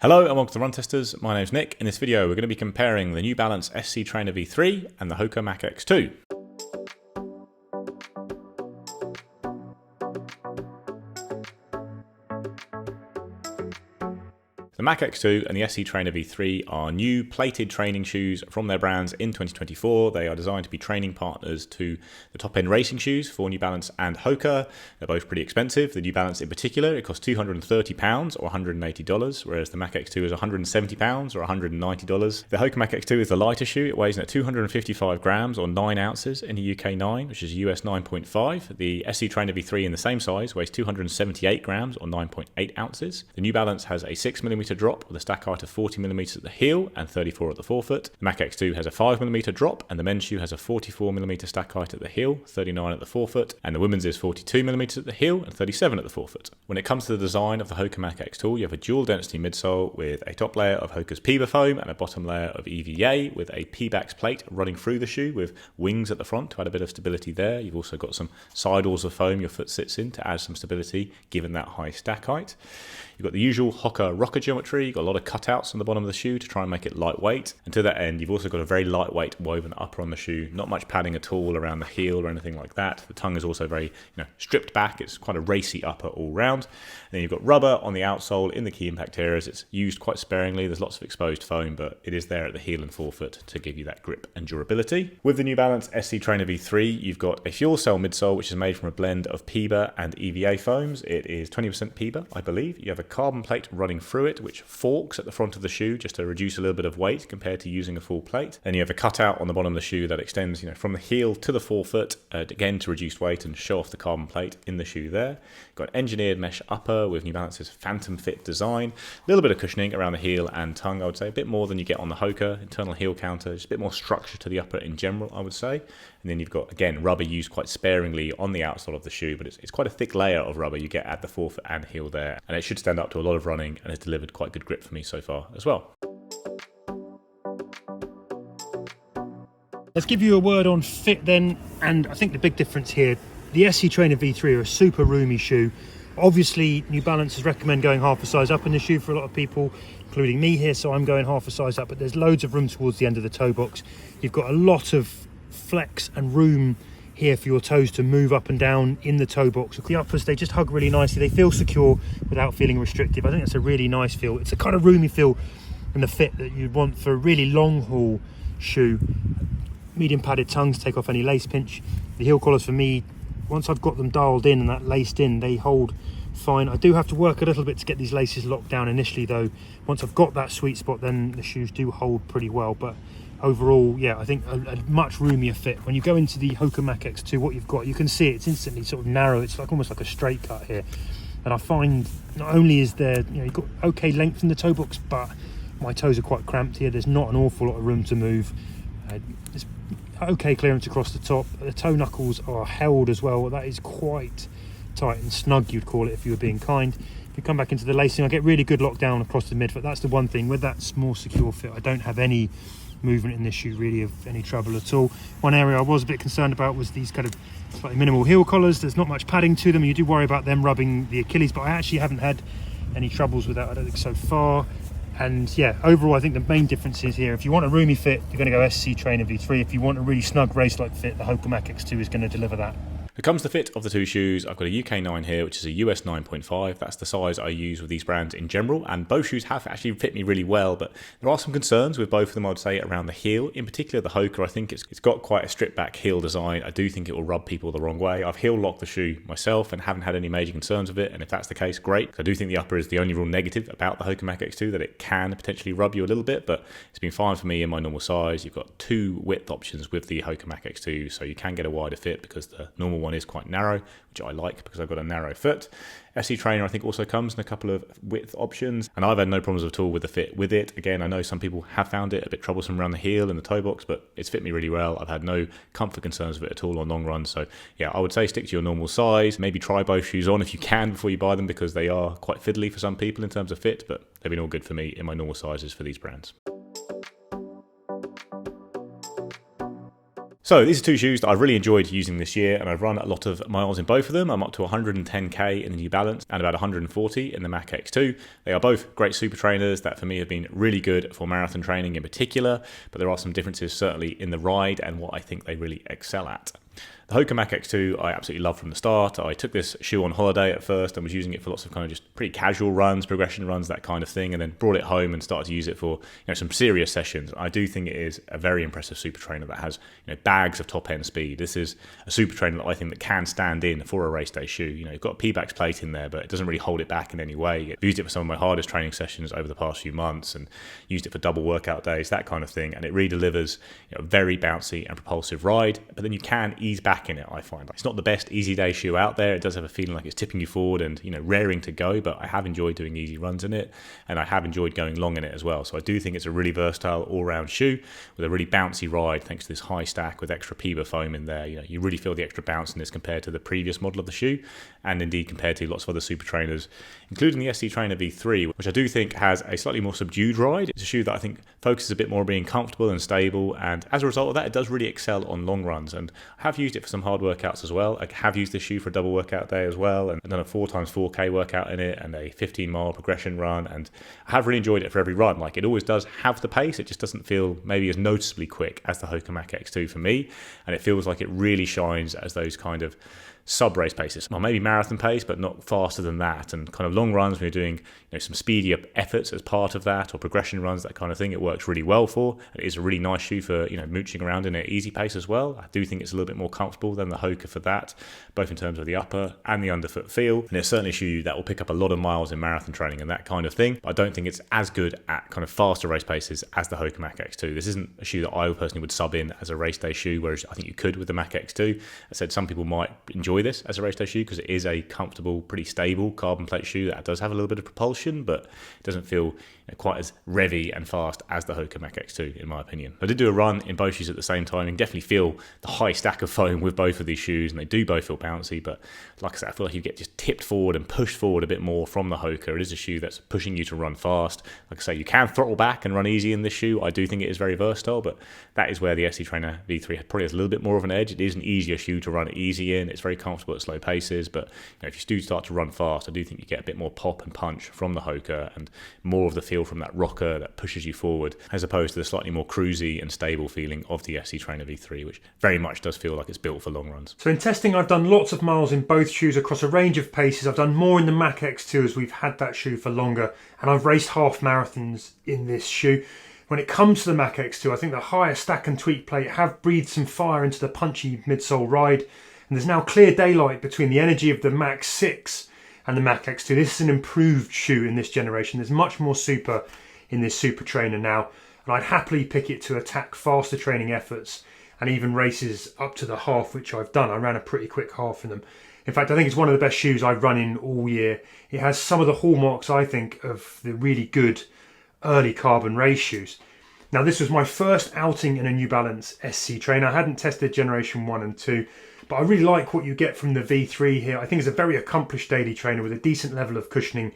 Hello and welcome to Run Testers. My name's Nick. In this video we're going to be comparing the New Balance SC Trainer V3 and the Hoka Mach X2. The Mach X2 and the SC Trainer V3 are new plated training shoes from their brands in 2024. They are designed to be training partners to the top-end racing shoes for New Balance and Hoka. They're both pretty expensive. The New Balance in particular, it costs £230 or $180, whereas the Mach X2 is £170 or $190. The Hoka Mach X2 is the lighter shoe. It weighs in at 255 grams or 9 ounces in the UK 9, which is US 9.5. The SC Trainer V3 in the same size weighs 278 grams or 9.8 ounces. The New Balance has a 6mm drop with a stack height of 40mm at the heel and 34 at the forefoot. The Mach X2 has a 5mm drop, and the men's shoe has a 44mm stack height at the heel, 39 at the forefoot, and the women's is 42mm at the heel and 37 at the forefoot. When it comes to the design of the Hoka Mach X2, you have a dual density midsole with a top layer of Hoka's Piba foam and a bottom layer of EVA with a P-Bax plate running through the shoe with wings at the front to add a bit of stability there. You've also got some sidewalls of foam your foot sits in to add some stability given that high stack height. You've got the usual Hoka rocker geometry. You've got a lot of cutouts on the bottom of the shoe to try and make it lightweight. And to that end, you've also got a very lightweight woven upper on the shoe. Not much padding at all around the heel or anything like that. The tongue is also very stripped back. It's quite a racy upper all round. And then you've got rubber on the outsole in the key impact areas. It's used quite sparingly. There's lots of exposed foam, but it is there at the heel and forefoot to give you that grip and durability. With the New Balance SC Trainer V3, you've got a fuel cell midsole, which is made from a blend of Piba and EVA foams. It is 20% Piba, I believe. You have a carbon plate running through it, which forks at the front of the shoe just to reduce a little bit of weight compared to using a full plate. Then you have a cutout on the bottom of the shoe that extends from the heel to the forefoot, again to reduce weight and show off the carbon plate in the shoe there. You've got an engineered mesh upper with New Balance's Phantom Fit design. A little bit of cushioning around the heel and tongue, I would say. A bit more than you get on the Hoka. Internal heel counter, just a bit more structure to the upper in general, I would say. And then you've got, again, rubber used quite sparingly on the outsole of the shoe, but it's quite a thick layer of rubber you get at the forefoot and heel there. And it should stand up to a lot of running and has delivered quite good grip for me so far as well. Let's give you a word on fit then, and I think the big difference here, the SC Trainer V3 are a super roomy shoe. Obviously, New Balance recommend going half a size up in the shoe for a lot of people, including me here, so I'm going half a size up, but there's loads of room towards the end of the toe box. You've got a lot of flex and room here for your toes to move up and down in the toe box. The uppers, they just hug really nicely. They feel secure without feeling restrictive. I think that's a really nice feel. It's a kind of roomy feel and the fit that you'd want for a really long haul shoe. Medium padded tongues take off any lace pinch. The heel collars for me, once I've got them dialed in and that laced in, they hold fine. I do have to work a little bit to get these laces locked down initially though. Once I've got that sweet spot, then the shoes do hold pretty well. But overall, yeah, I think a much roomier fit. When you go into the Hoka Mach X2, what you've got, you can see it's instantly sort of narrow. It's like almost like a straight cut here. And I find not only is there, you've got okay length in the toe box, but my toes are quite cramped here. There's not an awful lot of room to move. There's okay clearance across the top. The toe knuckles are held as well. That is quite tight and snug, you'd call it if you were being kind. If you come back into the lacing, I get really good lockdown across the midfoot. That's the one thing. With that more secure fit, I don't have any movement in this shoe really of any trouble at all. One area I was a bit concerned about was these kind of slightly minimal heel collars. There's not much padding to them. You do worry about them rubbing the Achilles, but I actually haven't had any troubles with that, I don't think, so far. And yeah, overall I think the main difference is here, if you want a roomy fit, you're going to go SC Trainer V3. If you want a really snug race-like fit, the Hoka Mach X2 is going to deliver that. When it comes to fit of the two shoes, I've got a UK 9 here, which is a US 9.5. That's the size I use with these brands in general, and both shoes have actually fit me really well, but there are some concerns with both of them, I would say, around the heel. In particular, the Hoka, I think it's got quite a stripped back heel design. I do think it will rub people the wrong way. I've heel locked the shoe myself and haven't had any major concerns with it, and if that's the case, great. I do think the upper is the only real negative about the Hoka Mach X2, that it can potentially rub you a little bit, but it's been fine for me in my normal size. You've got two width options with the Hoka Mach X2, so you can get a wider fit because the normal one is quite narrow, which I like because I've got a narrow foot. SC Trainer I think also comes in a couple of width options, and I've had no problems at all with the fit with it. Again, I know some people have found it a bit troublesome around the heel and the toe box, but it's fit me really well. I've had no comfort concerns with it at all on long runs. So yeah, I would say stick to your normal size. Maybe try both shoes on if you can before you buy them, because they are quite fiddly for some people in terms of fit, but they've been all good for me in my normal sizes for these brands. So these are two shoes that I've really enjoyed using this year, and I've run a lot of miles in both of them. I'm up to 110k in the New Balance and about 140 in the Mach X2. They are both great super trainers that for me have been really good for marathon training in particular, but there are some differences certainly in the ride and what I think they really excel at. The Hoka Mach X2 I absolutely loved from the start. I took this shoe on holiday at first and was using it for lots of kind of just pretty casual runs, progression runs, that kind of thing, and then brought it home and started to use it for some serious sessions. I do think it is a very impressive super trainer that has bags of top end speed. This is a super trainer that I think that can stand in for a race day shoe. You've got a P-Bax plate in there, but it doesn't really hold it back in any way. I've used it for some of my hardest training sessions over the past few months and used it for double workout days, that kind of thing, and it really delivers a very bouncy and propulsive ride, but then you can ease back in it. I find it's not the best easy day shoe out there. It does have a feeling like it's tipping you forward and raring to go, but I have enjoyed doing easy runs in it, and I have enjoyed going long in it as well. So I do think it's a really versatile all-round shoe with a really bouncy ride thanks to this high stack with extra PEBA foam in there. You really feel the extra bounce in this compared to the previous model of the shoe, and indeed compared to lots of other super trainers, including the SC Trainer V3, which I do think has a slightly more subdued ride. It's a shoe that I think focuses a bit more on being comfortable and stable, and as a result of that, it does really excel on long runs. And I have used it for some hard workouts as well. I have used this shoe for a double workout day as well, and done a 4x4k workout in it and a 15-mile progression run, and I have really enjoyed it for every run. It always does have the pace, it just doesn't feel maybe as noticeably quick as the Hoka Mach X2 for me, and it feels like it really shines as those kind of sub-race paces. Well, maybe marathon pace, but not faster than that. And kind of long runs, when you're doing some speedier efforts as part of that, or progression runs, that kind of thing, it works really well for. It is a really nice shoe for mooching around in an easy pace as well. I do think it's a little bit more comfortable than the Hoka for that, both in terms of the upper and the underfoot feel. And it's certainly a shoe that will pick up a lot of miles in marathon training and that kind of thing. But I don't think it's as good at kind of faster race paces as the Hoka Mach X2. This isn't a shoe that I personally would sub in as a race day shoe, whereas I think you could with the Mach X2. I said some people might enjoy this as a race day shoe because it is a comfortable, pretty stable carbon plate shoe that does have a little bit of propulsion, but it doesn't feel quite as revvy and fast as the Hoka Mach X2, in my opinion. I did do a run in both shoes at the same time. You can definitely feel the high stack of foam with both of these shoes, and they do both feel bouncy, but like I said, I feel like you get just tipped forward and pushed forward a bit more from the Hoka. It is a shoe that's pushing you to run fast. Like I say, you can throttle back and run easy in this shoe. I do think it is very versatile, but that is where the SC Trainer V3 probably has a little bit more of an edge. It is an easier shoe to run easy in. It's very comfortable at slow paces, but if you do start to run fast, I do think you get a bit more pop and punch from the Hoka and more of the feel from that rocker that pushes you forward, as opposed to the slightly more cruisy and stable feeling of the SC Trainer V3, which very much does feel like it's built for long runs. So in testing, I've done lots of miles in both shoes across a range of paces. I've done more in the Mach X2 as we've had that shoe for longer, and I've raced half marathons in this shoe. When it comes to the Mach X2, I think the higher stack and tweak plate have breathed some fire into the punchy midsole ride, and there's now clear daylight between the energy of the Mach 6 and the Mach X2. This is an improved shoe in this generation. There's much more super in this super trainer now, and I'd happily pick it to attack faster training efforts and even races up to the half, which I've done. I ran a pretty quick half in them. In fact, I think it's one of the best shoes I've run in all year. It has some of the hallmarks, I think, of the really good early carbon race shoes. Now, this was my first outing in a New Balance SC trainer. I hadn't tested generation 1 and 2, but I really like what you get from the V3 here. I think it's a very accomplished daily trainer with a decent level of cushioning.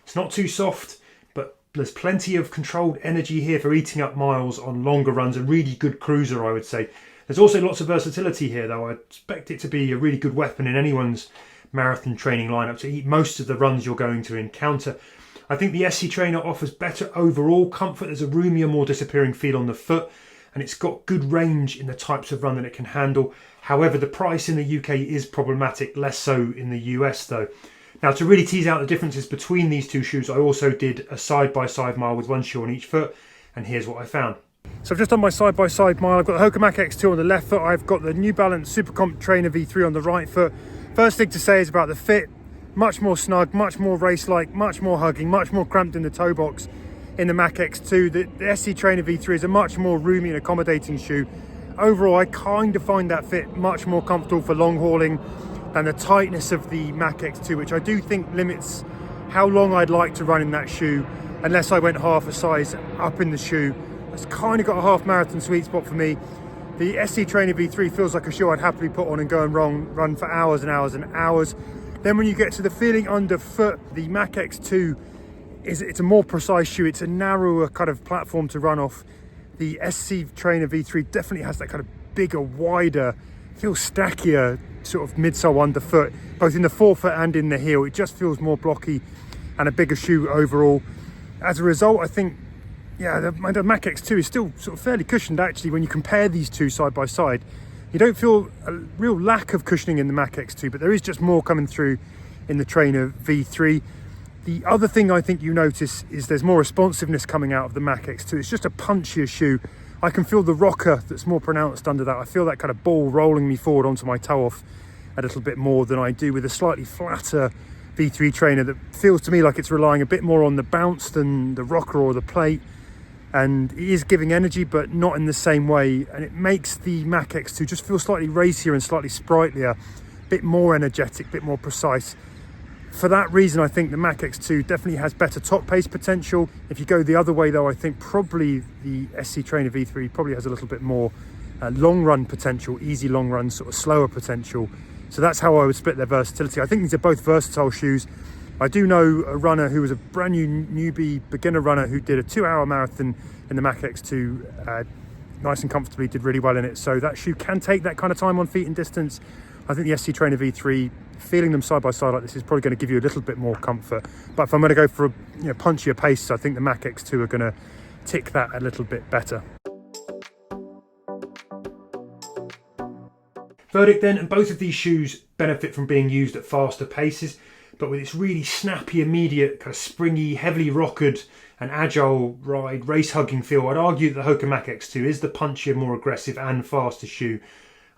It's not too soft, but there's plenty of controlled energy here for eating up miles on longer runs. A really good cruiser, I would say. There's also lots of versatility here, though. I expect it to be a really good weapon in anyone's marathon training lineup to eat most of the runs you're going to encounter. I think the SC Trainer offers better overall comfort. There's a roomier, more disappearing feel on the foot, and it's got good range in the types of run that it can handle. However, the price in the UK is problematic, less so in the US though. Now, to really tease out the differences between these two shoes, I also did a side-by-side mile with one shoe on each foot, and here's what I found. So I've just done my side-by-side mile. I've got the Hoka Mach X2 on the left foot. I've got the New Balance Supercomp Trainer V3 on the right foot. First thing to say is about the fit. Much more snug, much more race-like, much more hugging, much more cramped in the toe box in the Mach X2. The SC Trainer V3 is a much more roomy and accommodating shoe. Overall, I kind of find that fit much more comfortable for long hauling than the tightness of the Mach X2, which I do think limits how long I'd like to run in that shoe unless I went half a size up in the shoe. It's kind of got a half marathon sweet spot for me. The SC Trainer V3 feels like a shoe I'd happily put on and go and run for hours and hours and hours. Then when you get to the feeling underfoot, the Mach X2 it's a more precise shoe. It's a narrower kind of platform to run off. The SC Trainer V3 definitely has that kind of bigger, wider, feels stackier sort of midsole underfoot, both in the forefoot and in the heel. It just feels more blocky and a bigger shoe overall. As a result, I think, yeah, the Mach X2 is still sort of fairly cushioned actually when you compare these two side by side. You don't feel a real lack of cushioning in the Mach X2, but there is just more coming through in the Trainer V3. The other thing I think you notice is there's more responsiveness coming out of the Mach X2. It's just a punchier shoe. I can feel the rocker that's more pronounced under that. I feel that kind of ball rolling me forward onto my toe off a little bit more than I do with a slightly flatter V3 trainer that feels to me like it's relying a bit more on the bounce than the rocker or the plate. And it is giving energy, but not in the same way. And it makes the Mach X2 just feel slightly racier and slightly sprightlier, a bit more energetic, a bit more precise. For that reason, I think the Mach X2 definitely has better top pace potential. If you go the other way though, I think probably the SC Trainer V3 probably has a little bit more long run potential, easy long run, sort of slower potential. So that's how I would split their versatility. I think these are both versatile shoes. I do know a runner who was a brand new newbie beginner runner who did a 2-hour marathon in the Mach X2 nice and comfortably, did really well in it. So that shoe can take that kind of time on feet and distance. I think the SC Trainer V3, feeling them side by side like this is probably going to give you a little bit more comfort. But if I'm going to go for a punchier pace, I think the Mach X2 are going to tick that a little bit better. Verdict then, and both of these shoes benefit from being used at faster paces, but with its really snappy, immediate, kind of springy, heavily rockered and agile ride, race-hugging feel, I'd argue that the Hoka Mach X2 is the punchier, more aggressive and faster shoe.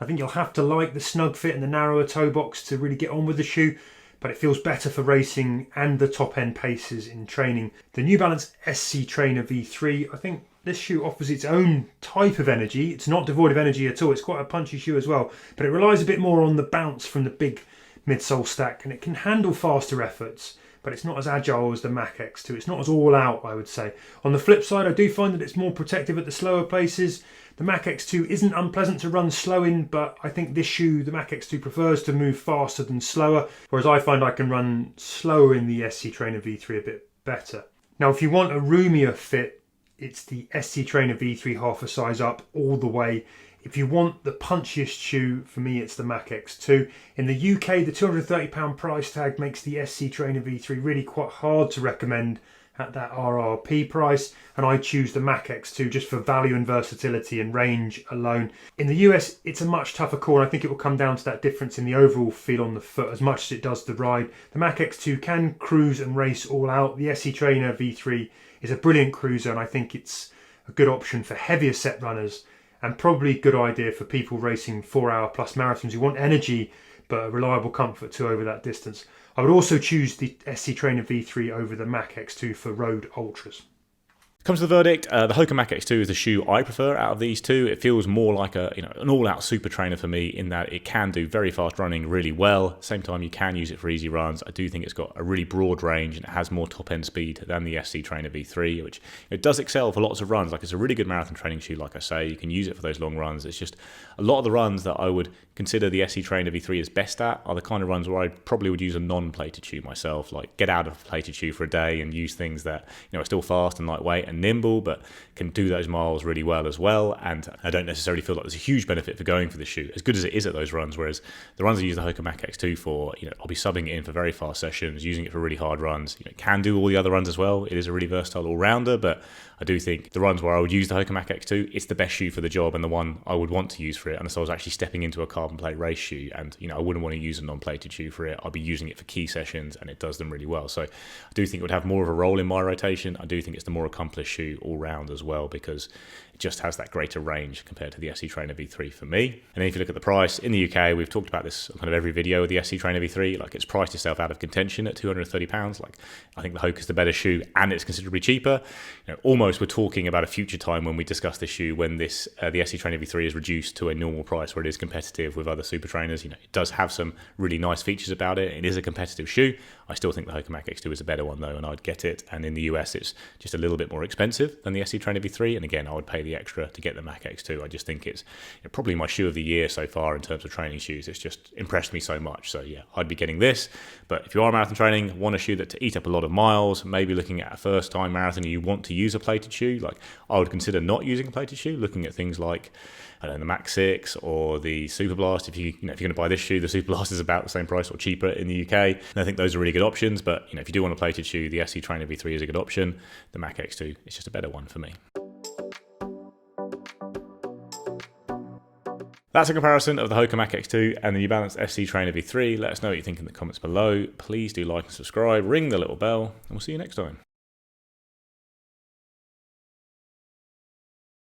I think you'll have to like the snug fit and the narrower toe box to really get on with the shoe, but it feels better for racing and the top-end paces in training. The New Balance SC Trainer V3, I think this shoe offers its own type of energy. It's not devoid of energy at all. It's quite a punchy shoe as well, but it relies a bit more on the bounce from the big midsole stack, and it can handle faster efforts, but it's not as agile as the Mach X2. It's not as all out, I would say. On the flip side, I do find that it's more protective at the slower paces. The Mach X2 isn't unpleasant to run slow in, but I think this shoe, the Mach X2, prefers to move faster than slower, whereas I find I can run slower in the SC Trainer V3 a bit better. Now, if you want a roomier fit, it's the SC Trainer V3 half a size up all the way. If you want the punchiest shoe, for me it's the Mach X2. In the UK, the £230 price tag makes the SC Trainer V3 really quite hard to recommend at that RRP price, and I choose the Mach X2 just for value and versatility and range alone. In the US, it's a much tougher call, and I think it will come down to that difference in the overall feel on the foot as much as it does the ride. The Mach X2 can cruise and race all out. The SC Trainer V3 is a brilliant cruiser, and I think it's a good option for heavier set runners, and probably a good idea for people racing 4-hour plus marathons who want energy but a reliable comfort too over that distance. I would also choose the SC Trainer V3 over the Mach X2 for road ultras. Comes to the verdict, the Hoka Mach X2 is the shoe I prefer out of these two. It feels more like an all-out super trainer for me in that it can do very fast running really well. Same time, you can use it for easy runs. I do think it's got a really broad range and it has more top-end speed than the SC Trainer V3, which it does excel for lots of runs. Like, it's a really good marathon training shoe, like I say. You can use it for those long runs. It's just a lot of the runs that I would consider the SC Trainer V3 is best at are the kind of runs where I probably would use a non-plated shoe myself, like get out of a plated shoe for a day and use things that are still fast and lightweight and nimble, but can do those miles really well as well. And I don't necessarily feel like there's a huge benefit for going for the shoe, as good as it is at those runs. Whereas the runs I use the Hoka Mach X2 for, I'll be subbing it in for very fast sessions, using it for really hard runs. It can do all the other runs as well. It is a really versatile all-rounder, but I do think the runs where I would use the Hoka Mach X2, it's the best shoe for the job and the one I would want to use for it, unless I was actually stepping into a carbon plate race shoe, and I wouldn't want to use a non-plated shoe for it. I'll be using it for key sessions and it does them really well. So I do think it would have more of a role in my rotation. I do think it's the more accomplished shoe all round as well, because it just has that greater range compared to the SC Trainer V3 for me. And then if you look at the price, in the UK, we've talked about this on kind of every video with the SC Trainer V3, like, it's priced itself out of contention at £230. Like, I think the Hoka's the better shoe and it's considerably cheaper. Almost we're talking about a future time when we discuss this shoe, when this the SC Trainer V3 is reduced to a normal price where it is competitive with other super trainers. It does have some really nice features about it. It is a competitive shoe. I still think the Hoka Mach X2 is a better one though, and I'd get it. And in the US, it's just a little bit more expensive than the SC Trainer V3. And again, I would pay the extra to get the Mach X2. I just think it's probably my shoe of the year so far in terms of training shoes. It's just impressed me so much. So yeah, I'd be getting this. But if you are marathon training, want a shoe that to eat up a lot of miles, maybe looking at a first time marathon and you want to use a plated shoe, like, I would consider not using a plated shoe, looking at things like I don't know, the Mach 6 or the Super Blast. If you're going to buy this shoe, the Super Blast is about the same price or cheaper in the UK. And I think those are really good options. But if you do want a plated shoe, the SC Trainer V3 is a good option. The Mach X2 is just a better one for me. That's a comparison of the Hoka Mach X2 and the New Balance SC Trainer V3. Let us know what you think in the comments below. Please do like and subscribe, ring the little bell, and we'll see you next time.